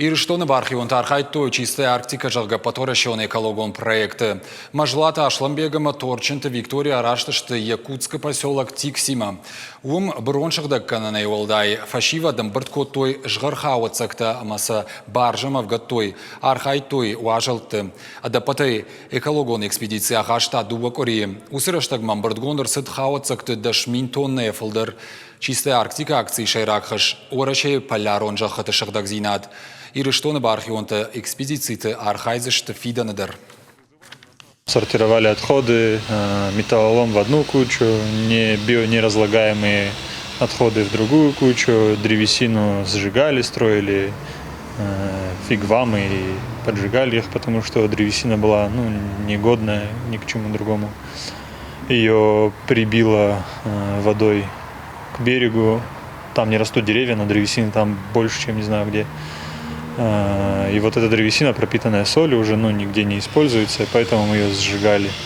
Ирштоны бархивон тархайтто чистая Арктика жалга поторащен экологон проекты. Мажлата Ашламбегама Торченты Виктория Араштышты Якутский поселок Тиксима. Броншыгдак кананай олдай. Фашива дамбыртко той жгархауацакта маса баржама вгаттой. Архайтой уажалты. Адапатай экологон экспедиция агашта дубакори. Усырыштаг мамбыртгондыр сыдхауацакты дашминтонны эфылдыр. Чистая Арктика акции шайракхаш. Орачай полярон жахаты шагдак зинат. Ирштоны бархионта экспедиции архайзышты фиданадыр. Сортировали отходы, металлолом в одну кучу, неразлагаемые отходы в другую кучу, древесину сжигали, строили фигвамы и поджигали их, потому что древесина была негодная ни к чему другому. Ее прибило водой к берегу, там не растут деревья, но древесина там больше, чем не знаю где. И вот эта древесина, пропитанная солью, уже нигде не используется, поэтому мы ее сжигали.